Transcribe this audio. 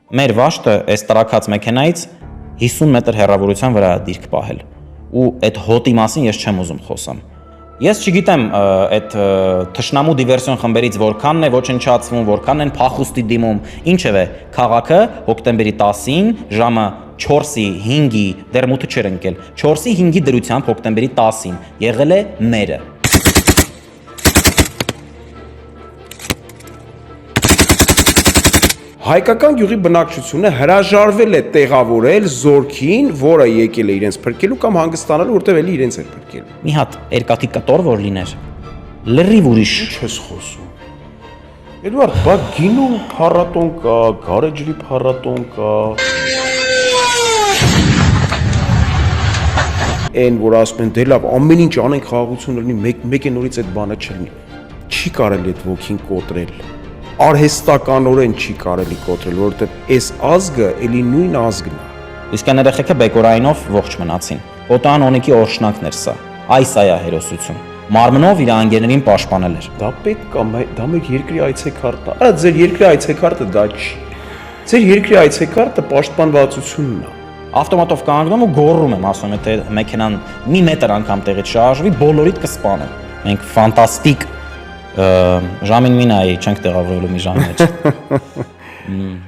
մեր վաշտը այս տրակած մեքենայից 50 մետր հեռավորության վրա է դիրք պահել։ Ու այդ հոտի մասին ես չեմ ուզում խոսամ։ Ես չգիտեմ այդ թշնամու դիվերսիոն խմբերից որքանն է ոչնչացվում, որքանն են փախուստի դիմում, ինչևէ, քաղաքը հոկտեմբերի 10-ին ժամը 4-ի 5-ի դեռ մութը չէր ընկել, 4-ի 5-ի դրությամբ հոկտեմբերի 10-ին եղել է մերը։ Հայկական գյուղի բնակչությունը հրաժարվել է տեղավորել զորքին, որը եկել է իրենց փրկելու կամ հանգստանալու, որտեղ էլի իրենց էր փրկելու։ Մի հատ երկաթի կտոր որ լիներ։ Լրիվ ուրիշ։ Ինչ ես խոսում։ Էդվարդ, բա գինու փառատոն կա, գարեջրի փառատոն կա։ Այն որ ասում են, դե լավ, ամեն ինչ անենք խաղաղություն լինի, մեկ է նորից այդ բանը չլինի։ Չի կարելի այդ ոգին կոտրել։ Արհեստականորեն չի կարելի կոտրել, որովհետև այս ազգը էլի նույն ազգն է։ Իսկ այն երեխեքը բեկորայինով ողջ մնացին։ Օտան Օնիկի օրշնակն էր սա։ Այս այա հերոսություն։ Մարմնով իր անգերներին պաշտպանել էր։ Դա պետք է, դա մեր երկրի այցեքարտն է։ Արա ձեր երկրի այցեքարտը դա չի։ Ձեր երկրի այցեքարտը պաշտպանվածությունն է։ Ավտոմատով կանգնում ու գոռում եմ, ասում եմ, թե մեքենան մի մետր անգամ տեղից շարժվի, բոլորիդ կսպանեմ։ Մենք ֆանտաստիկ ժամին մինայի չենք տեղավորելու մի ժամ մեջ։